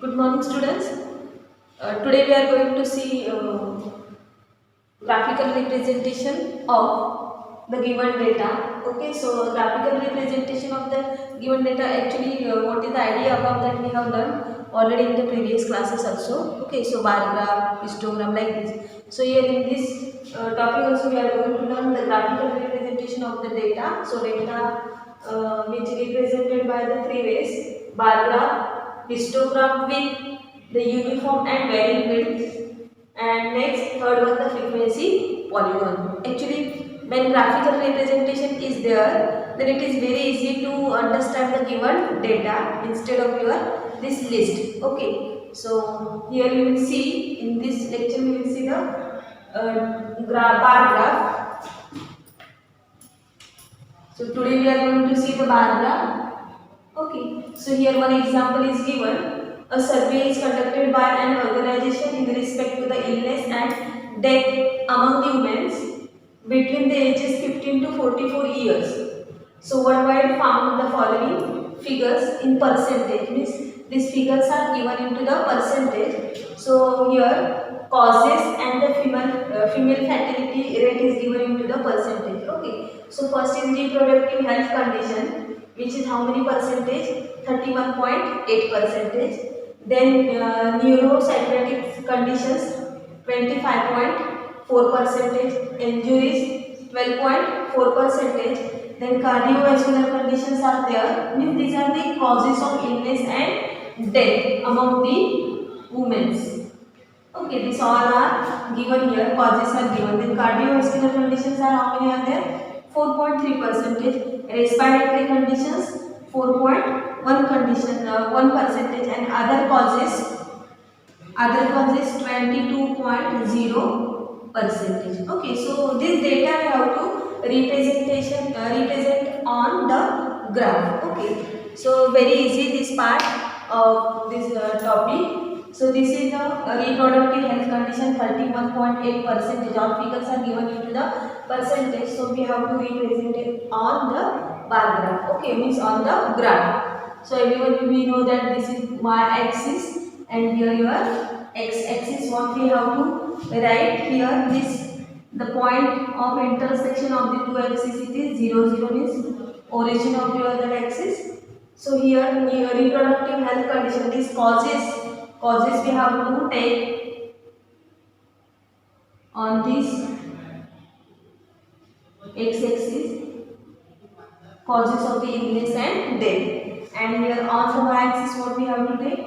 Good morning, students. Today we are going to see graphical representation of the given data. Okay, so graphical representation of the given data, actually what is the idea about that we have learned already in the previous classes also. Okay, so bar graph, histogram, like this. So here in this topic also we are going to learn the graphical representation of the data. So data which is represented by the three ways: bar graph, histogram with the uniform and varying width, and next third one the frequency polygon. Actually, when graphical representation is there, then it is very easy to understand the given data instead of your this list. Okay, so here we will see, in this lecture we will see the bar graph. So today we are going to see the bar graph. Okay, so here one example is given. A survey is conducted by an organization in respect to the illness and death among the women between the ages 15 to 44 years. So worldwide found the following figures in percentage, means these figures are given into the percentage. So here causes and the female fertility rate is given into the percentage. Okay, so first is reproductive health condition, which is how many percentage? 31.8 percentage. Then neuropsychiatric conditions 25.4 percentage, injuries 12.4 percentage. Then cardiovascular conditions are there, means these are the causes of illness and death among the women. Okay, these all are given here, causes are given. Then cardiovascular conditions are how many are there? 4.3 percentage. Respiratory conditions 4.1 condition, 1 percentage, and other causes 22.0 percentage. Okay, so this data we have to represent on the graph. Okay, so very easy this part of this topic. So this is the reproductive health condition, 31.8 percentage. All figures are given into the percentage, so we have to represent it on the bar graph. Okay, means on the graph. So everyone, we know that this is y-axis and here your x-axis. What we have to write here, this the point of intersection of the two axes, it is 0, 0 means origin of your other axis. So here reproductive health condition, these causes we have to take on this x-axis, causes of the illness and death. And here on the y-axis what we have to take?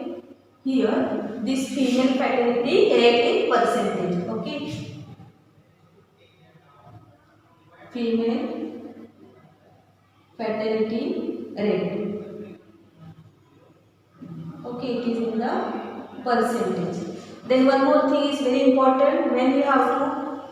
Here this female fertility rate in percentage. Okay, female fertility rate. Okay, it is in the percentage. Then one more thing is very important. When you have to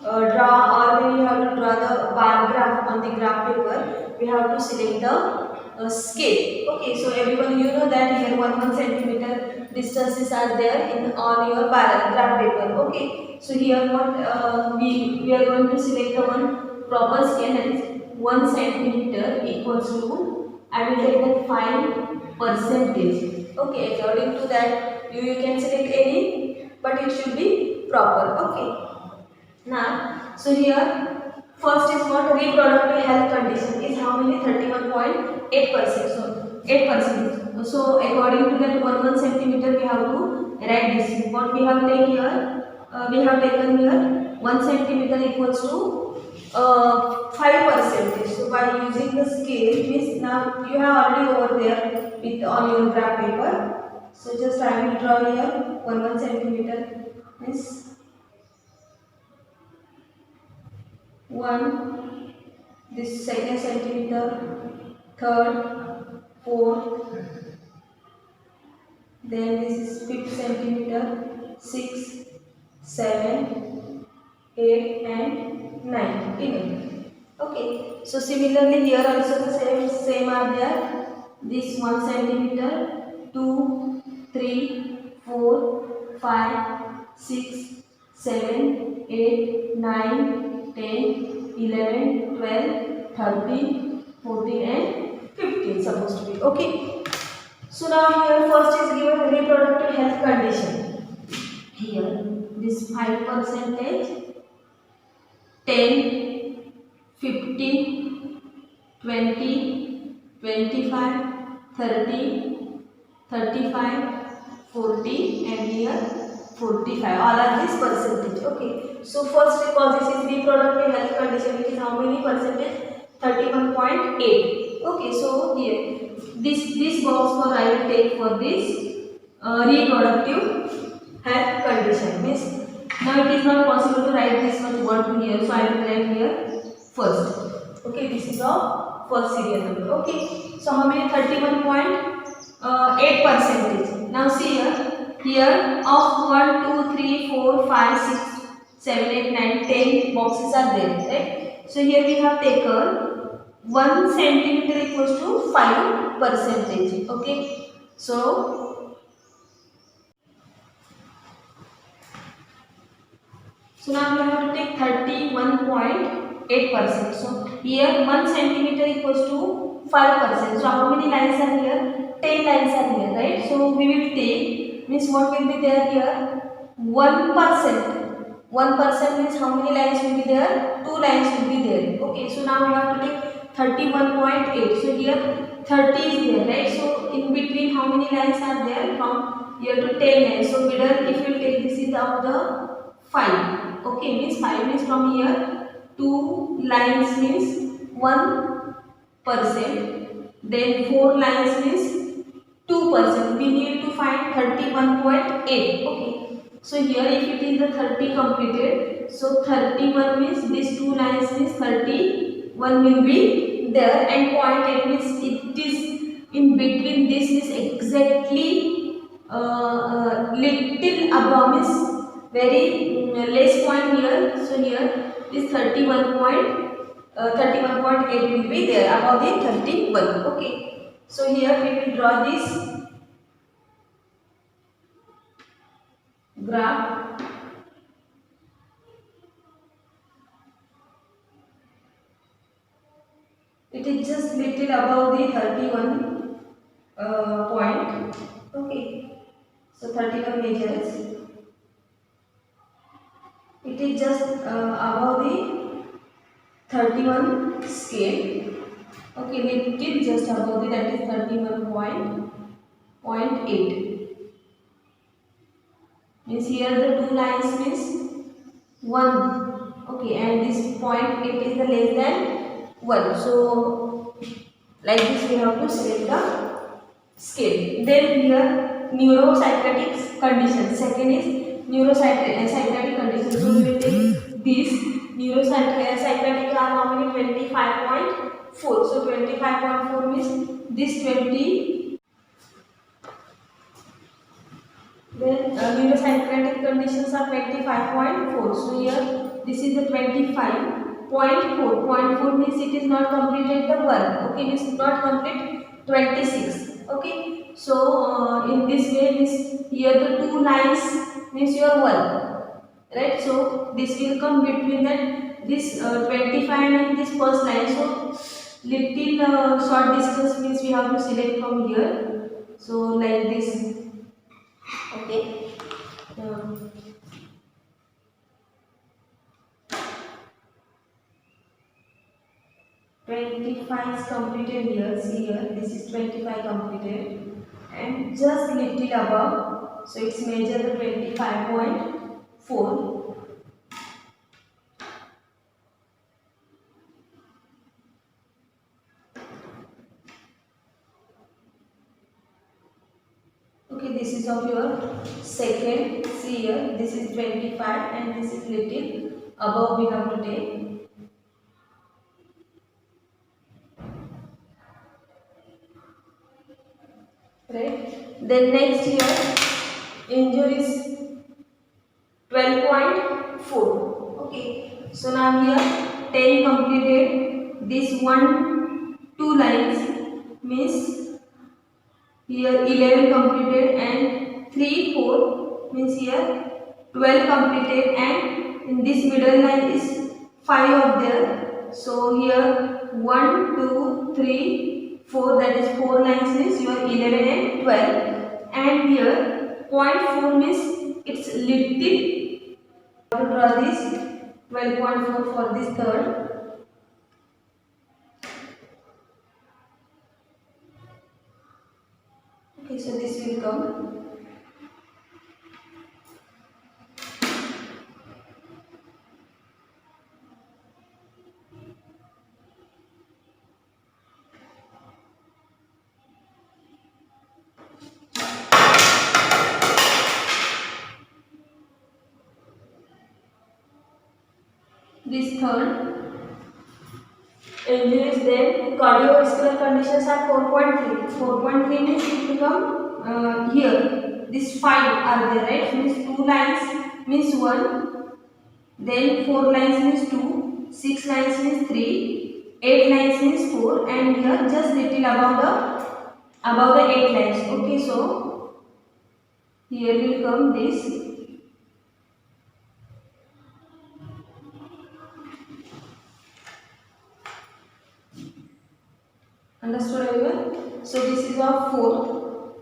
draw, or when you have to draw the bar graph on the graph paper, we have to select the scale. Okay, so everyone, you know that here 1 centimeter distances are there in on your graph paper. Okay, so here what we are going to select the one proper scale, that is 1 centimeter equals to, I will take that 5 percentage. Okay, according to that you can select any, but it should be proper. Okay, now so here first is what? Reproductive health condition is how many? 31.8%. So 8%. So according to that 1 centimeter we have to write this. What we have taken here? We have taken here 1 centimeter equals to 5%. So by using the scale, means now you have already over there with on your graph paper. So just I will draw here 1 centimeter means 1, this second centimeter, third, fourth, then this is 5th centimeter, 6, 7, 8 and 9. Okay, so similarly here also the same are there. This 1 centimeter, 2, 3, 4, 5, 6, 7, 8, 9, 10, 11, 12, 13, 14 and 15 supposed to be. Okay, So now here first is given reproductive health condition. Here this 5 percentage, 10, 15, 20, 25, 30, 35, 40 and here 45. All are this percentage. Okay. So first because this is reproductive health condition, which is how many percentage? 31.8. Okay. So here this box for I will take for this reproductive health condition. Means now it is not possible to write this much word here. So I will write here first. Okay. This is our first serial number. Okay. So how many? 31.8 percentage. Now see here of 1, 2, 3, 4, 5, 6, 7, 8, 9, 10 boxes are there, right? So here we have taken 1 centimeter equals to 5 percentage. Okay. So now we have to take 31.8%. So here 1 centimeter equals to 5%. So how many lines are here? 10 lines are here, right? So we will take, means what will be there here? 1%. 1% means how many lines will be there? 2 lines will be there. Okay, so now we have to take 31.8. So here 30 is there, right? So in between how many lines are there? From here to 10 lines. So middle, if you take this is of the 5. Okay, means 5 means from here 2 lines means 1%. Then 4 lines means 2%. We need to find 31.8. Okay. So here if it is the 30 completed, so 31 means these 2 lines means 31 will be there, and 0.8 means it is in between. This is exactly little above, means very less point here. So here is 31.8 will be there above the 31. Okay. So here we will draw this graph. It is just little above the 31 point. Okay. So 31 measures. It is just above the 31 scale. Okay, little just above the, that is 31.8. Means here the 2 lines means 1. Okay, and this 0.8 is the less than 1. So like this we have to select the scale. Then here neuropsychiatric condition. Second is neuropsychiatric condition. So we will take this neuropsychiatric are how many? 25.4. So 25.4 means this 20. Then neuropsychiatric conditions are 25.4. So here this is the 25.4. 0.4 means it is not completed the 1. Okay, it is not complete 26. Okay, so in this way, this here the 2 lines means your 1, right? So this will come between that this 25 and this first line. So little short distance means we have to select from here. So like this. Okay. 25 is completed here. See here, this is 25 completed, and just little above. So it's measure the 25.4. Okay, this is of your second. See here, this is 25 and this is little above we have to take. Right. Then next here, injuries 12.4. Okay. So now here 10 completed. This 1, 2 lines means here 11 completed, and 3, 4 means here 12 completed, and in this middle line is 5 of there. So here 1, 2, 3, 4, that is 4 lines means your 11 and 12, and here 0.4 means it's little. To draw this 12.4 for this third. Okay, so this will come. This third. Injuries, then cardiovascular conditions are 4.3. 4.3 means it will come here. These 5 are there, right? Means 2 lines means 1. Then 4 lines means 2. 6 lines means 3. 8 lines means 4. And here just little above the 8 lines. Okay, so here will come this. Understood everyone? So this is of 4.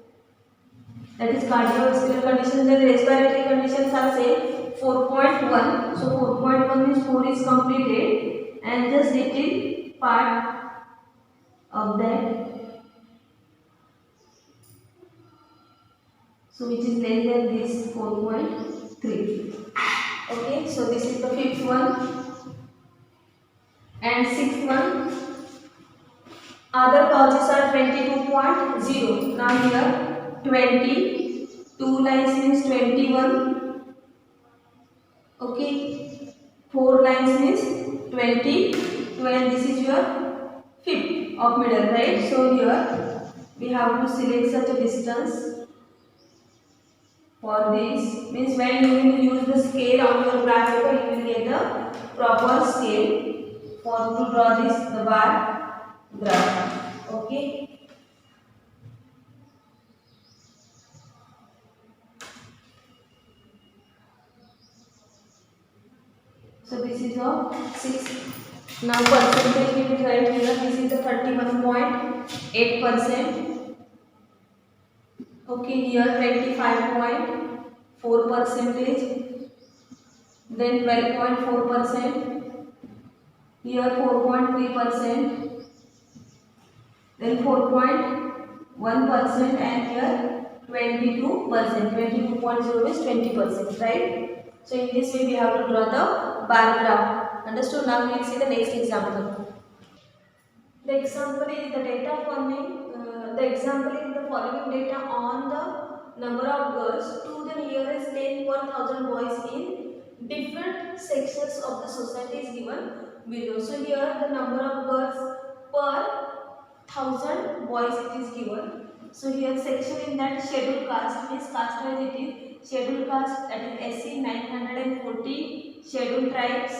That is cardiovascular conditions, and respiratory conditions are same. 4.1. So 4.1 means 4 is completed, and just little part of that. So which is less than this 4.3. Okay, so this is the 5th one, and 6th one. Other causes are 22.0. Now here 20, 2 lines means 21. Okay, 4 lines means 22, and this is your 5th of middle, right? So here we have to select such a distance for this. Means when you will use the scale on your graph paper, you will get the proper scale for to draw this the bar graph. Okay. So this is of 6. Now percentage we will write here. This is the 31.8%. Okay, here 25.4%. Then 12.4%. Here 4.3%. Then 4.1%, and here 22%. 22.0 is 20%, right? So in this way we have to draw the bar graph. Understood? Now we will see the next example. The example is the data forming. The example is the following data on the number of girls to the nearest 10 per 1000 boys in different sections of the society is given below. So here the number of girls per 1000 boys it is given. So here section in that scheduled caste means caste wise it is scheduled caste, that is SC 940, scheduled tribes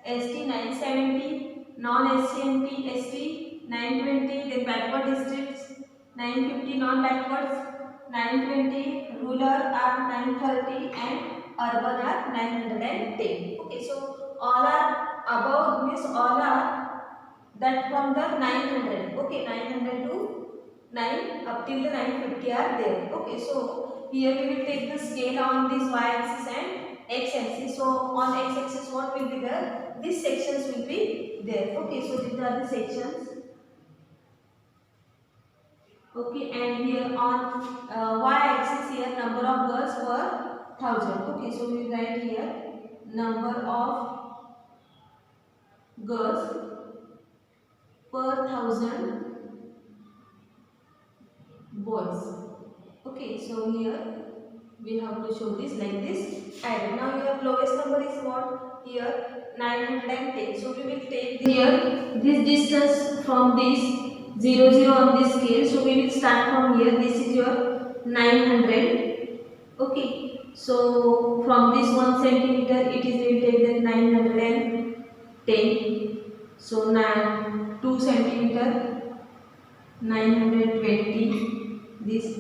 ST 970, non-SCMP ST 920, then backward districts 950, non-backwards 920, rural are 930, and urban are 910. Okay, so all are above means all are that from the 900. Okay, 900 to 9 up till the 950 are there. Okay, so here we will take the scale on this y-axis and x-axis. So on x-axis what will be there? These sections will be there. Okay, so these are the sections. Okay, and here on y-axis here number of girls per 1000. Okay, so we write here number of girls per 1000 boys. Okay, so here we have to show this like this. And now your lowest number is what? Here 910. So we will take here this distance from this 0 0 on this scale. So we will start from here. This is your 900. Okay, so from this 1 centimeter it is, we will take that 910. So 2 centimeter 920, this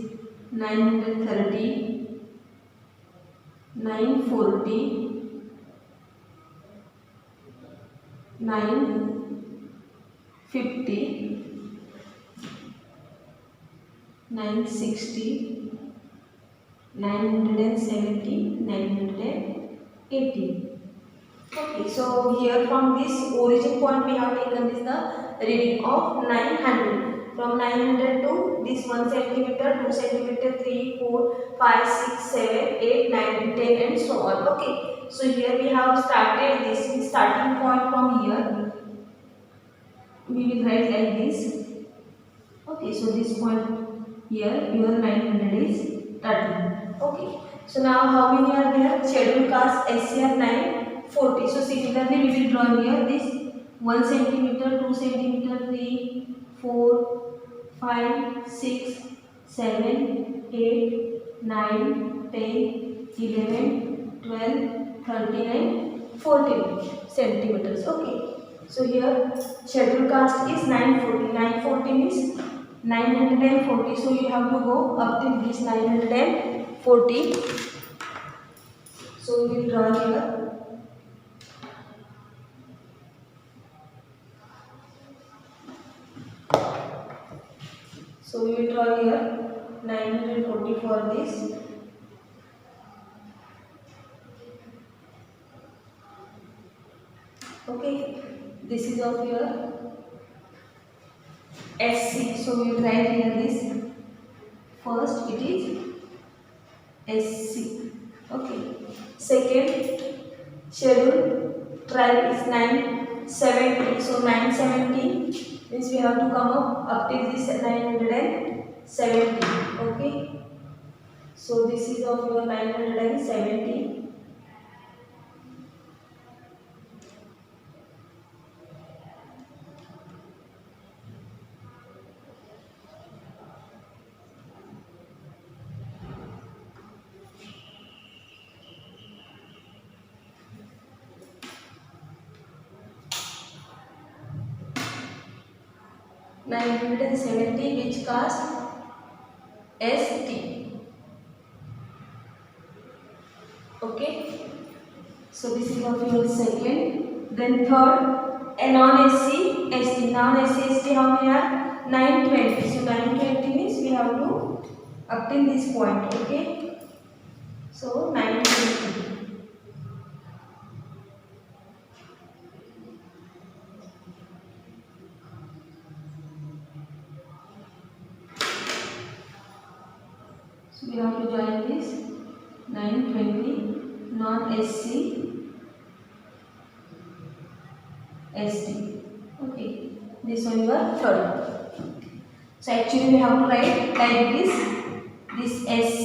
930, 940, 950, 960, 970, 980. Okay, so here from this origin point we have taken this the reading of 900. From 900 to this 1 centimeter, 2 centimeter, 3, 4, 5, 6, 7, 8, 9, 10 and so on. Okay, so here we have started this starting point from here. We will write like this. Okay, so this point here, your 900 is 13. Okay, so now how many are there? Schedule caste SCR 940. So similarly, we will draw here this 1 centimeter, 2 centimeter, 3, 4, 5, 6, 7, 8, 9, 10, 11, 12, 13 and 14 centimeters. Okay. So here schedule caste is 940. 940 is 940. So you have to go up till this 940. So we will draw here. So we will draw here 940 for this. Okay, this is of your SC. So we will write here this. First it is SC. Okay. Second schedule tribe is 970. So 970 means we have to come up till this 970. Okay. So this is of your 970. Which caste? ST. Okay. So this is of your second. Then third, a non-SC ST. Non-SC ST how many are? 920. So 920 means we have to up till this point. Okay. So 920. So we have to join this 920 non-SC ST. Okay, this one your third. So actually we have to write like this SC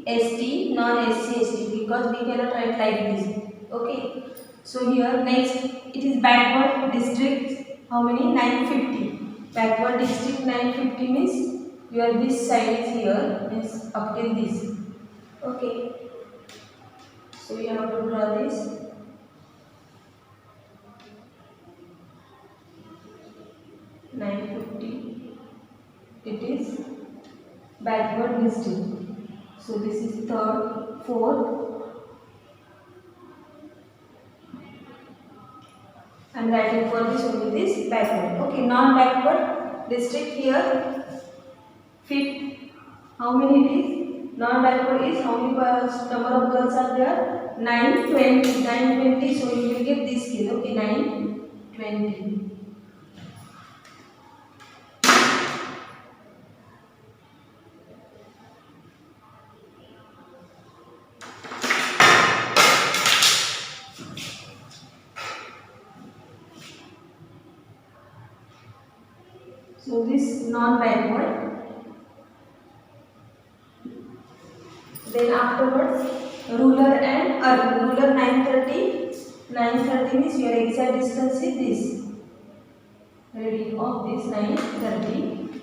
ST non-SC ST because we cannot write like this. Okay, so here next it is backward district. How many? 950. Backward district 950 means your this side is here is up till this. Okay, so you have to draw this. It is backward district. So this is third, fourth, and writing for this only this backward. Okay, non-backward district here fifth. How many it is? Non-backward is how many number of girls are there? 920. 920. So you will get this kid. Okay, 920. So this non-backward. Then afterwards ruler and urban. Ruler 930. 930 means your exact distance is this. Reading of this 930.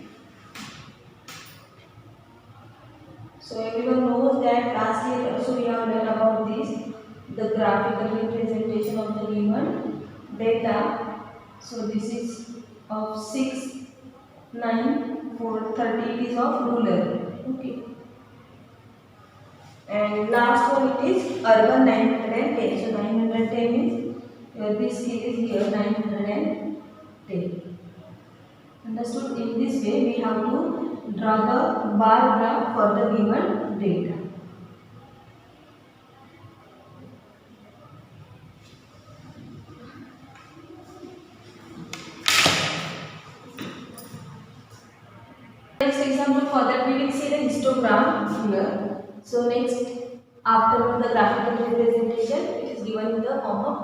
So everyone knows that last year also we have learned about this, the graphical representation of the given data. So this is of 6, 9, 4, 30 it is of ruler. Okay. And last one it is urban 910. So 910 means this is here 910. Understood? In this way we have to draw the bar graph for the given data. Next example, for that we will see the histogram here. So next, after the graphical representation, it is given in the form of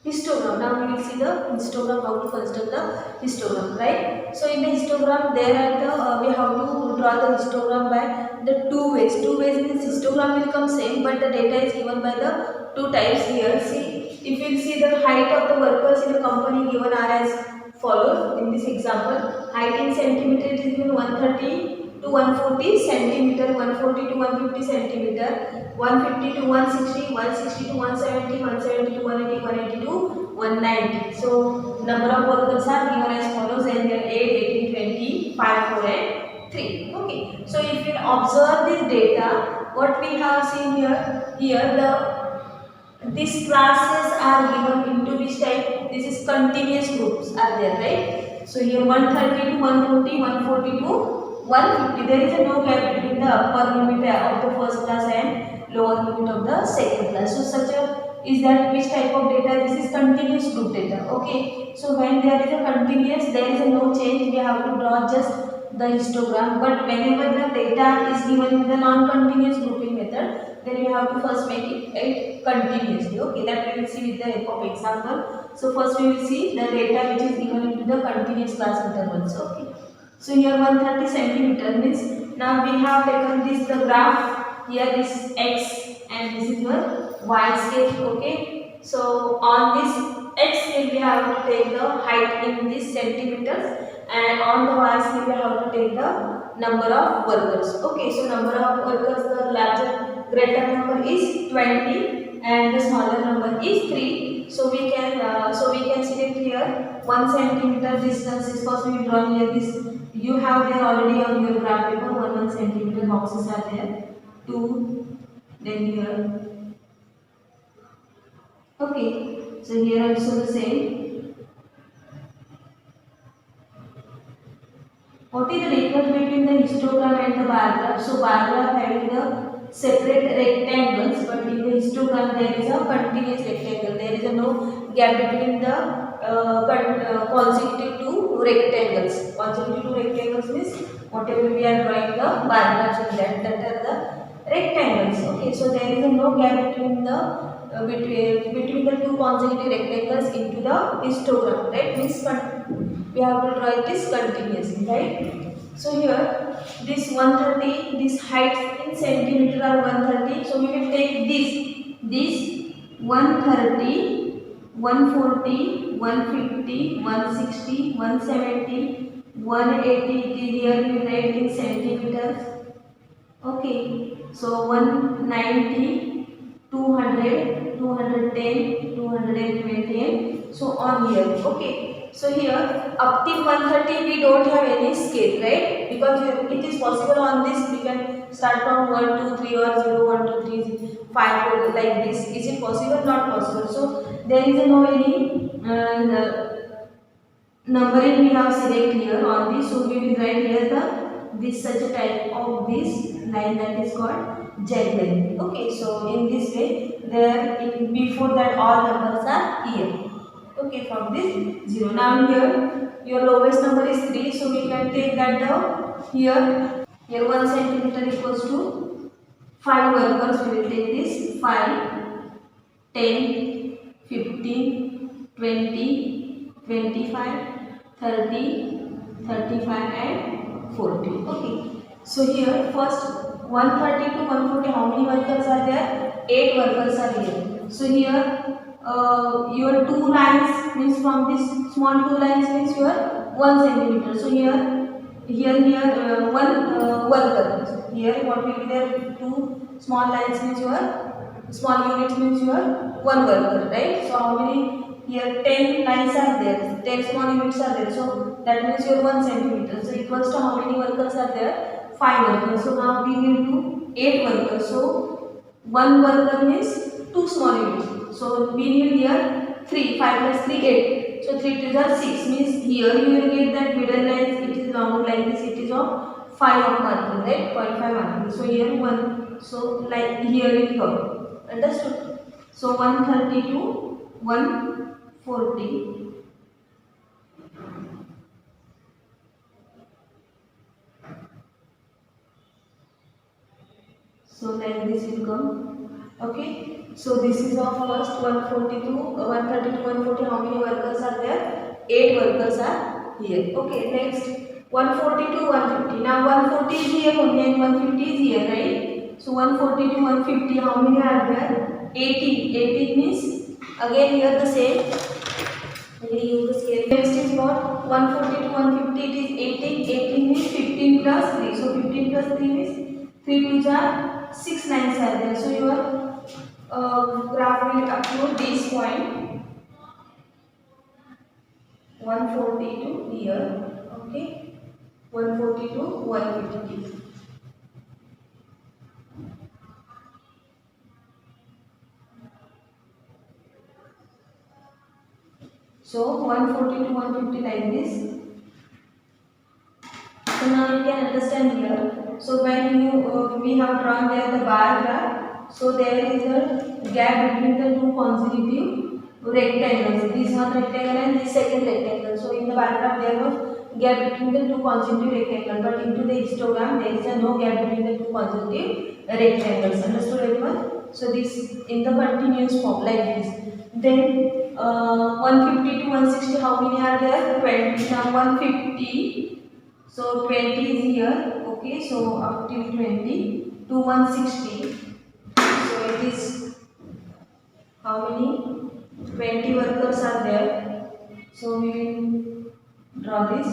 histogram. Now we will see the histogram, how to construct the histogram, right? So in the histogram, there are the we have to draw the histogram by the two ways. Two ways means histogram will come same, but the data is given by the two types here. See, if you see the height of the workers in a company given are as follows in this example. Height in centimeter it is given 130 to 140 centimeter, 140 to 150 centimeter, 150 to 160, 160 to 170, 170 to 180, 180 to 190. So number of workers are given as follows, and then 8, 18, 20, 5, 4 and 3. Okay. So if you observe this data, what we have seen here these classes are given into which type? This is continuous groups are there, right? So here 130 to 140, 140 to 150. There is no gap between the upper limit of the first class and lower limit of the second class. So such a is that which type of data? This is continuous group data. Okay. So when there is a continuous, there is a no change. We have to draw just the histogram. But whenever the data is given in the non-continuous grouping method, then you have to first make it continuously. Okay, that we will see with the help of example. So first we will see the data which is given into the continuous class intervals. Okay, so here 130 centimeter means now we have taken this the graph. Here this x and this is your y scale. Okay, so on this x scale we have to take the height in this centimeters, and on the y scale we have to take the number of workers. Okay, so number of workers, the greater number is 20 and the smaller number is 3. So we can select here 1 centimeter distance is possible drawn here. This you have there already on your graph paper. 1 centimeter boxes are there. 2, then here. Okay, so here also the same. What is the difference between the histogram and the bar graph? So bar graph having the separate rectangles, but in the histogram there is a continuous rectangle. There is a no gap between the consecutive two rectangles. Consecutive two rectangles means whatever we are drawing the bar graphs in that are the rectangles. Okay, so there is a no gap between the between the two consecutive rectangles into the histogram, right? Means we have to draw it is continuously, right? So here this 130, this height in centimeter are 130. So we will take this 130, 140, 150, 160, 170, 180. Here we write in centimeters. Okay, so 190, 200, 210, 220 and so on here. Okay. So here up till 130 we don't have any scale, right? Because it is possible on this we can start from 1, 2, 3 or 0, 1, 2, 3, 5, 4 like this. Is it possible? Not possible. So there is no any numbering we have select here on this. So we will write here this such a type of this line that is called juggling. Okay, so in this way before that all numbers are here. Okay, from this 0. Now here your lowest number is 3, so we can take that down. Here 1 centimeter equals to 5 workers. We will take this 5, 10, 15, 20, 25, 30, 35 and 40. Okay. So here first 130 to 140, how many workers are there? 8 workers are here. So here your 2 lines means from this small 2 lines means your 1 centimeter. So here 1 worker. Here what will be there? 2 small lines means your small units means your 1 worker, right? So how many? Here 10 lines are there, 10 small units are there. So that means your 1 centimeter. So equals to how many workers are there? 5 workers. So now we will do 8 workers. So 1 worker means 2 small units. So we need here 3, 5 plus 3, 8. So 3 to the 6 means here you will get that middle line, it is longer like this, it is of 5 of marking, right? 0.5 marking. So here 1. So like here it come. Understood? So 130 to 140. So like this will come. Okay. So this is our first 142, 130 to 140. How many workers are there? 8 workers are here. Okay. Next 140 to 150. Now 140 is here only and 150 is here, right? So 140 to 150. How many are there? 18. 18 means again here the same. We will use the scale. Next is what? 140 to 150. It is 18. 18 means 15 plus 3. So 15 plus 3 means 3 2s are 6 lines are there. So your graph will up to this point 140 to here. Okay, 140 to 150. So 140 to 150 like this. So now you can understand here. So when you we have drawn there the bar graph. So there is a gap between the two consecutive rectangles. This one rectangle and this second rectangle. So in the bar graph there was gap between the two consecutive rectangles. But into the histogram there is a no gap between the two consecutive rectangles. Understood everyone? So this in the continuous form like this. Then 150 to 160. How many are there? 20. Now 150. So 20 is here, okay, so up till 20 to 160. So it is how many? 20 workers are there. So we will draw this.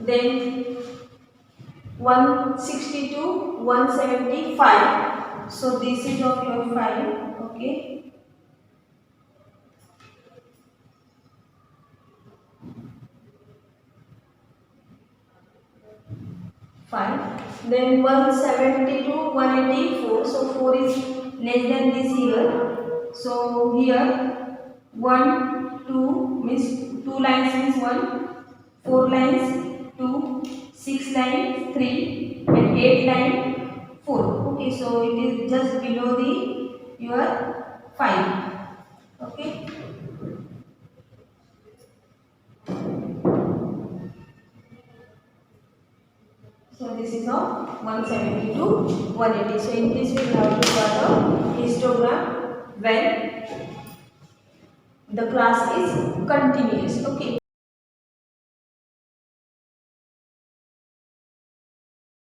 Then 160 to 175. So this is of your file, okay. Fine. Then 170 to 184. So 4 is less than this here. So here 1, 2 means 2 lines means 1, 4 lines 2, 6 lines 3 and 8 line 4. Okay, so it is just below the your 5. Okay. So this is of 170 to 180. So in this we have to draw the histogram when the class is continuous. Okay.